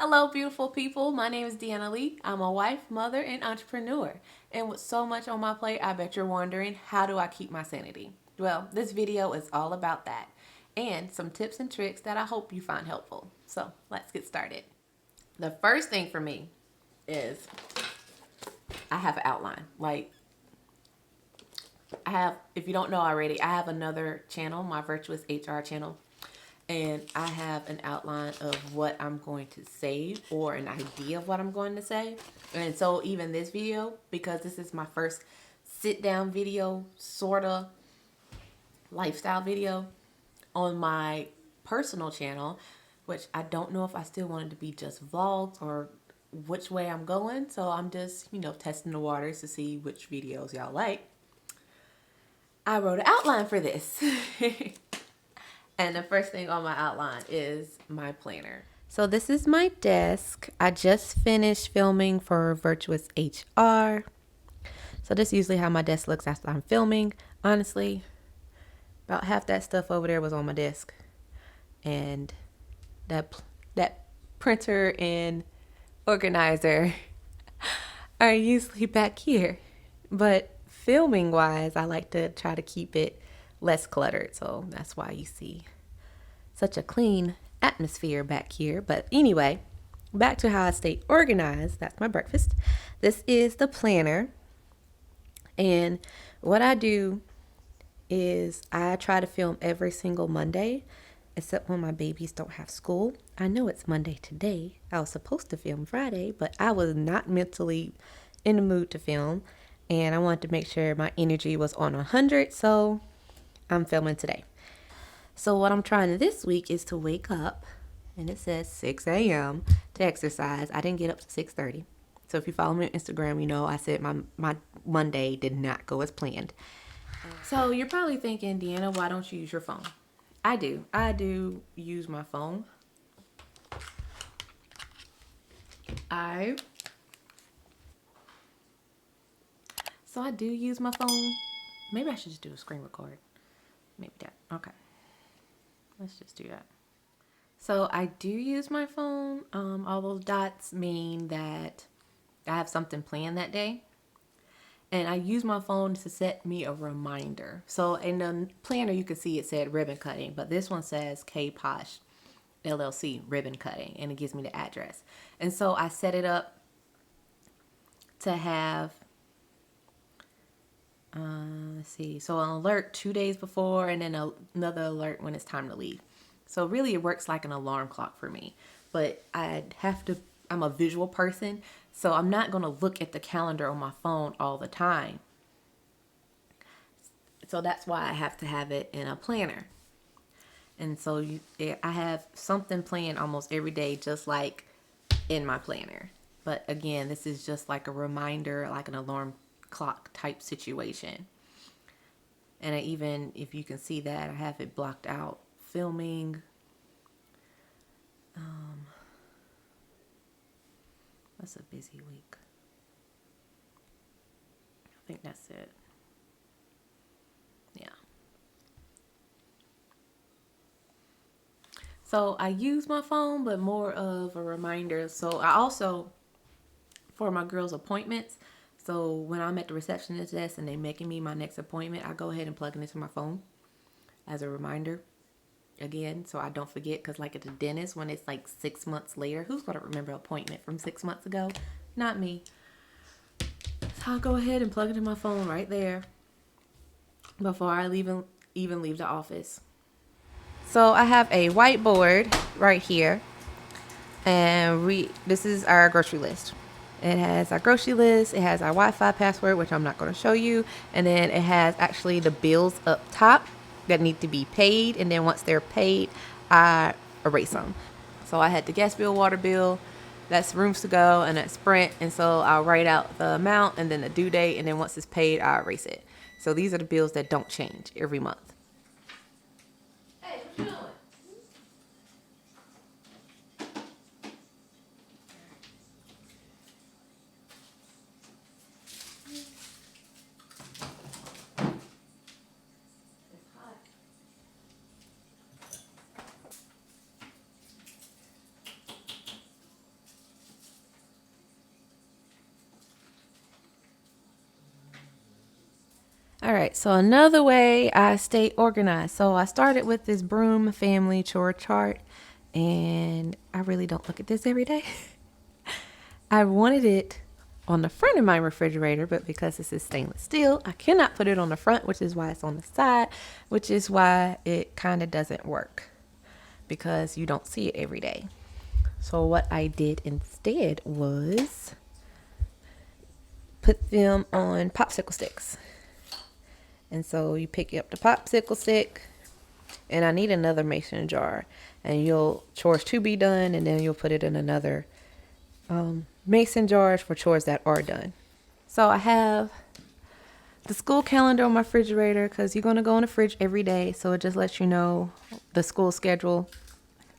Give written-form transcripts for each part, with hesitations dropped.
Hello, beautiful people. My name is Deanna Lee. I'm a wife, mother, and entrepreneur. And with so much on my plate, I bet you're wondering, how do I keep my sanity? Well, this video is all about that and some tips and tricks that I hope you find helpful. So let's get started. The first thing for me is I have an outline. If you don't know already, I have another channel, my Virtuous HR channel, and I have an outline of what I'm going to say or an idea of what I'm going to say. And so even this video, because this is my first sit down video, sort of lifestyle video on my personal channel, which I don't know if I still want it to be just vlogs or which way I'm going. So I'm just, testing the waters to see which videos y'all like. I wrote an outline for this. And the first thing on my outline is my planner. So this is my desk. I just finished filming for Virtuous HR. So this is usually how my desk looks after I'm filming. Honestly, about half that stuff over there was on my desk. And that printer and organizer are usually back here. But filming wise, I like to try to keep it less cluttered. So that's why you see such a clean atmosphere back here. But anyway, back to how I stay organized. That's my breakfast. This is the planner. And what I do is I try to film every single Monday, except when my babies don't have school. I know it's Monday today. I was supposed to film Friday, but I was not mentally in the mood to film. And I wanted to make sure my energy was on 100, so I'm filming today. So what I'm trying this week is to wake up, and it says 6 a.m. to exercise. I didn't get up to 6:30. So if you follow me on Instagram, you know I said my Monday did not go as planned. So you're probably thinking, Deanna, why don't you use your phone? I do. I do use my phone. So I do use my phone. Maybe I should just do a screen record. Maybe that. Okay. Let's just do that. So I do use my phone. All those dots mean that I have something planned that day. And I use my phone to set me a reminder. So in the planner, you can see it said ribbon cutting, but this one says K Posh LLC ribbon cutting, and it gives me the address. And so I set it up to have, let's see, so an alert 2 days before and then another alert when it's time to leave. So really it works like an alarm clock for me, but I'm a visual person, so I'm not going to look at the calendar on my phone all the time. So that's why I have to have it in a planner. And so I have something planned almost every day, just like in my planner. But again, this is just like a reminder, like an alarm clock type situation. And if you can see that, I have it blocked out. Filming. That's a busy week. I think that's it. Yeah. So I use my phone, but more of a reminder. So I also, for my girls' appointments, so when I'm at the receptionist desk and they're making me my next appointment, I go ahead and plug it into my phone as a reminder. Again, so I don't forget, because like at the dentist, when it's like 6 months later, who's going to remember an appointment from 6 months ago? Not me. So I'll go ahead and plug it in my phone right there before I even leave the office. So I have a whiteboard right here, and this is our grocery list. It has our grocery list, it has our Wi-Fi password, which I'm not going to show you, and then it has actually the bills up top that need to be paid, and then once they're paid, I erase them. So I had the gas bill, water bill, that's Rooms to Go, and that's Sprint, and so I'll write out the amount and then the due date, and then once it's paid, I erase it. So these are the bills that don't change every month. Hey, what you doing? All right, so another way I stay organized. So I started with this broom family chore chart, and I really don't look at this every day. I wanted it on the front of my refrigerator, but because this is stainless steel, I cannot put it on the front, which is why it's on the side, which is why it kind of doesn't work because you don't see it every day. So what I did instead was put them on popsicle sticks. And so you pick up the popsicle stick, and I need another mason jar, and you'll chores to be done, and then you'll put it in another mason jars for chores that are done. So I have the school calendar on my refrigerator because you're going to go in the fridge every day. So it just lets you know the school schedule.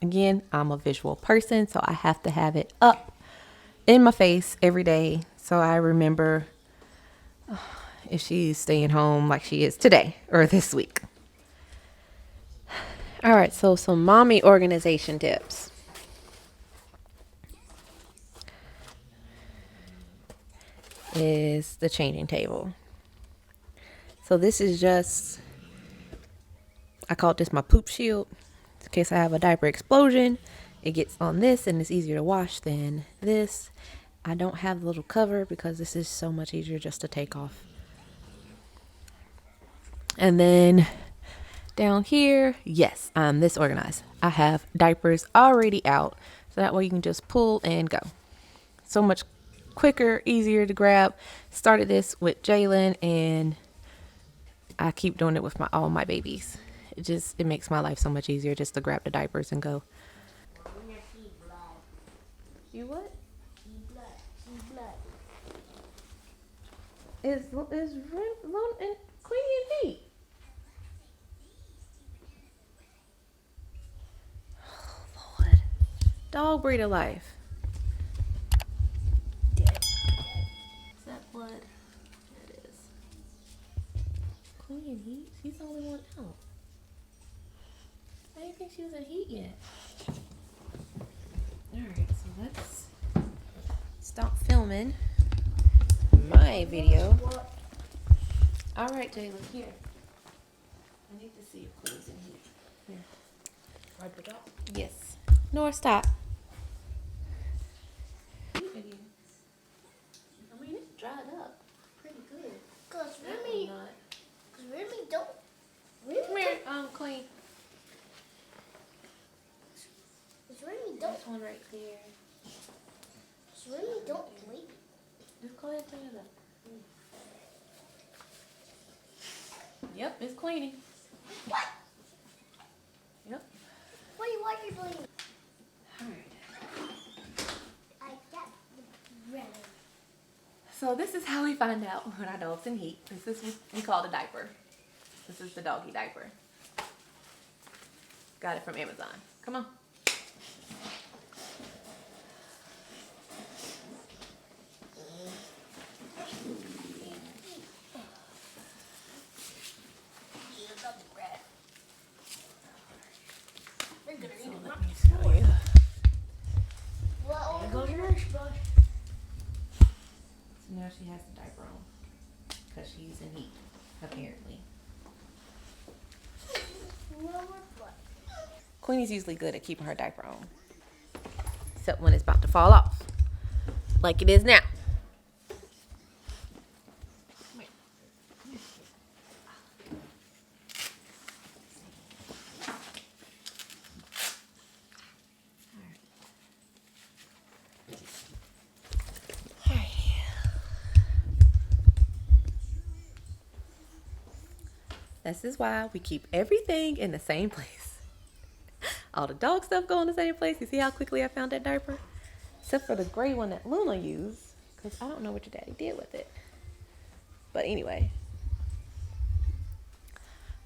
Again, I'm a visual person, so I have to have it up in my face every day so I remember if she's staying home like she is today or this week. All right, so some mommy organization tips. Is the changing table. So this is just, I call this my poop shield. In case I have a diaper explosion, it gets on this and it's easier to wash than this. I don't have the little cover because this is so much easier just to take off. And then down here, yes, I'm this organized. I have diapers already out, so that way you can just pull and go. So much quicker, easier to grab. Started this with Jalen, and I keep doing it with all my babies. It makes my life so much easier just to grab the diapers and go. You what? Is Lone and Queenie in heat? Oh Lord, dog breeder life. Is that blood? It is. Queenie in heat? She's the only one out. I didn't think she was in heat yet. Alright, so let's stop filming my video. Alright, Jayla, here. I need to see if Queenie's in heat. Here. Wipe it up? Yes. Nora, stop. I mean, it's dried up pretty good. Cause Remy don't. Remy Come here, Queen. Remy don't. This one right there. Remy don't bleed. Just go ahead and clean it up. Yep, it's cleaning. What? Yep. Why are you bleeding? Alright. I got the red. So this is how we find out when our dog's in heat. This is what we call the diaper. This is the doggy diaper. Got it from Amazon. Come on. So let me show you. Well, There goes your brush. So now she has the diaper on because she's in heat, apparently. Queenie's usually good at keeping her diaper on, except when it's about to fall off, like it is now. This is why we keep everything in the same place. All the dog stuff go in the same place. You see how quickly I found that diaper? Except for the gray one that Luna used, because I don't know what your daddy did with it. But anyway.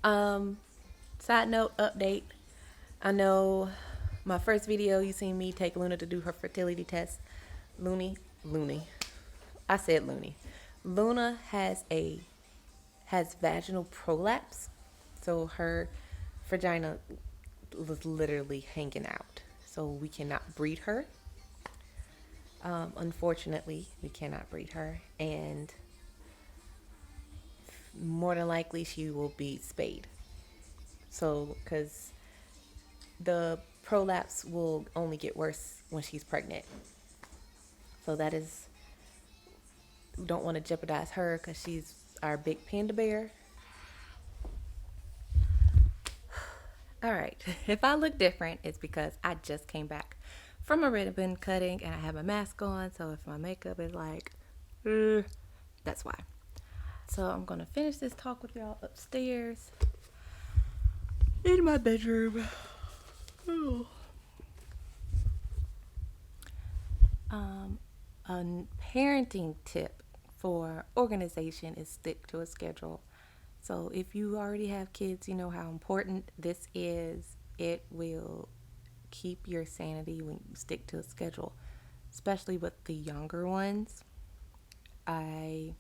Side note, update. I know my first video, you seen me take Luna to do her fertility test. Looney. I said Looney. Luna has vaginal prolapse, so her vagina was literally hanging out, so we cannot breed her. Unfortunately, we cannot breed her, and more than likely she will be spayed. So, because the prolapse will only get worse when she's pregnant. So that is, we don't want to jeopardize her because she's our big panda bear. All right. If I look different, it's because I just came back from a ribbon cutting and I have a mask on. So if my makeup is like, that's why. So I'm going to finish this talk with y'all upstairs in my bedroom. Oh. A parenting tip for organization is stick to a schedule. So if you already have kids, you know how important this is. It will keep your sanity when you stick to a schedule, especially with the younger ones. I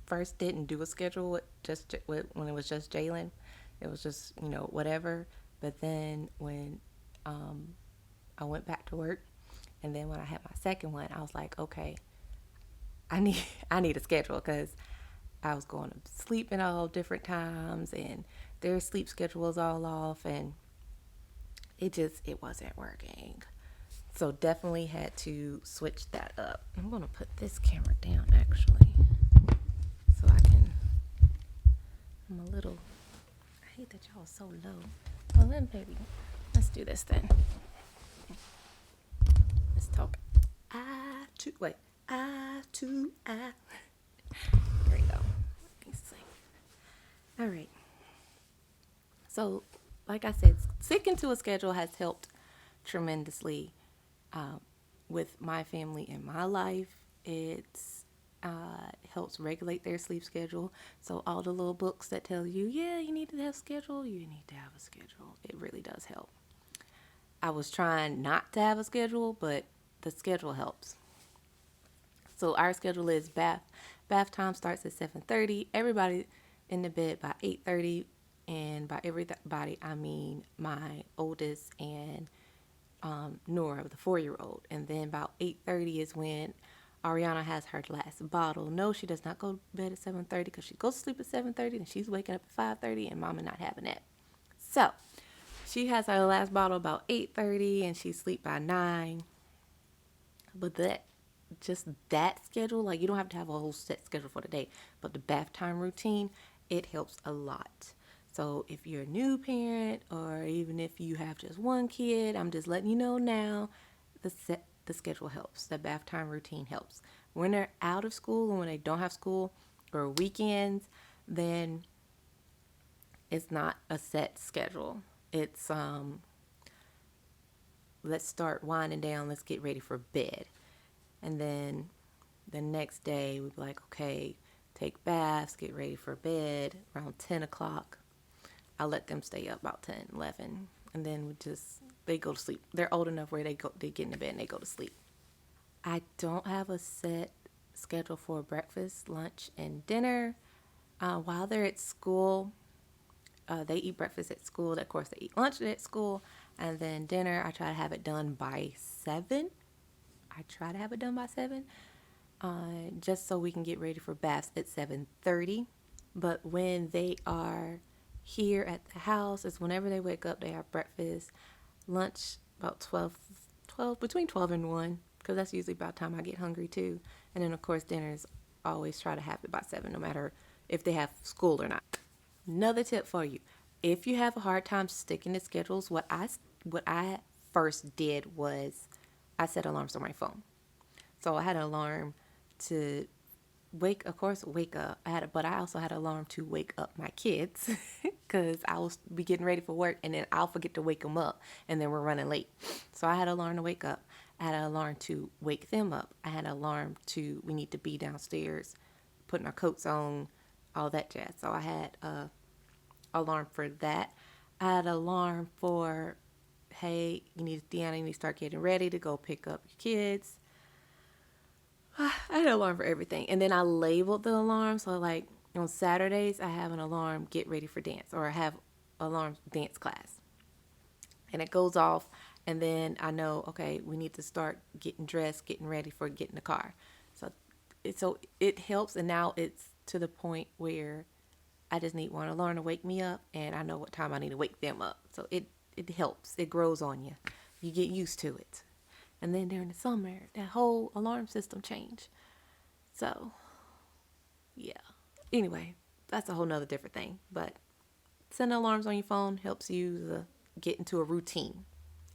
first didn't do a schedule when it was just Jalen. It was just, whatever. But then when I went back to work, and then when I had my second one, I was like, okay, I need I need a schedule because I was going to sleep in all different times, and their sleep schedule was all off, and it wasn't working. So definitely had to switch that up. I'm gonna put this camera down actually, so I can. I'm a little. I hate that y'all are so low. Well then, baby, let's do this then. Let's talk. I to I. There you go. Let me sing. All right. So, like I said, sticking to a schedule has helped tremendously with my family and my life. It's helps regulate their sleep schedule. So all the little books that tell you, yeah, you need to have a schedule, you need to have a schedule. It really does help. I was trying not to have a schedule, but the schedule helps. So our schedule is bath time starts at 7:30. Everybody in the bed by 8:30, and by everybody I mean my oldest and Nora, the 4-year-old. And then about 8:30 is when Ariana has her last bottle. No, she does not go to bed at 7:30 because she goes to sleep at 7:30 and she's waking up at 5:30, and Mama not having that. So she has her last bottle about 8:30 and she sleep by 9. But that schedule, like, you don't have to have a whole set schedule for the day, but the bath time routine, it helps a lot. So if you're a new parent, or even if you have just one kid, I'm just letting you know now, the schedule helps. The bath time routine helps. When they're out of school and when they don't have school or weekends, then it's not a set schedule. It's let's start winding down, let's get ready for bed. And then the next day we'd be like, okay, take baths, get ready for bed around 10 o'clock. I let them stay up about 10, 11. And then they go to sleep. They're old enough where they get into bed and they go to sleep. I don't have a set schedule for breakfast, lunch, and dinner. While they're at school, they eat breakfast at school. Of course, they eat lunch at school. And then dinner, I try to have it done by 7. Just so we can get ready for baths at 7:30. But when they are here at the house, it's whenever they wake up, they have breakfast, lunch about 12, between 12 and 1, because that's usually about the time I get hungry too. And then, of course, dinners, always try to have it by 7, no matter if they have school or not. Another tip for you: if you have a hard time sticking to schedules, what I first did was I set alarms on my phone. So I had an alarm to wake up. But I also had an alarm to wake up my kids because I will be getting ready for work and then I'll forget to wake them up and then we're running late. So I had an alarm to wake up. I had an alarm to wake them up. I had an alarm we need to be downstairs, putting our coats on, all that jazz. So I had an alarm for that. I had an alarm for, hey, Deanna, you need to start getting ready to go pick up your kids. I had an alarm for everything. And then I labeled the alarm. So, like, on Saturdays, I have an alarm, get ready for dance. Or I have alarm, dance class. And it goes off. And then I know, okay, we need to start getting dressed, getting ready for getting in the car. So it helps. And now it's to the point where I just need one alarm to wake me up, and I know what time I need to wake them up. So it helps. It grows on you. You get used to it. And then during the summer, that whole alarm system changed. So, yeah. Anyway, that's a whole nother different thing. But setting alarms on your phone helps you get into a routine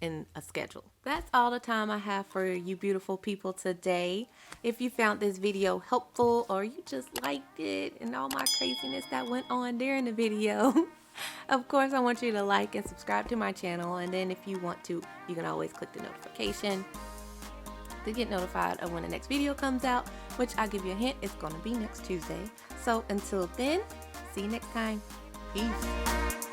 and a schedule. That's all the time I have for you beautiful people today. If you found this video helpful or you just liked it and all my craziness that went on during the video, of course I want you to like and subscribe to my channel. And then if you want to, you can always click the notification to get notified of when the next video comes out, which I'll give you a hint, it's going to be next Tuesday. So until then, see you next time. Peace.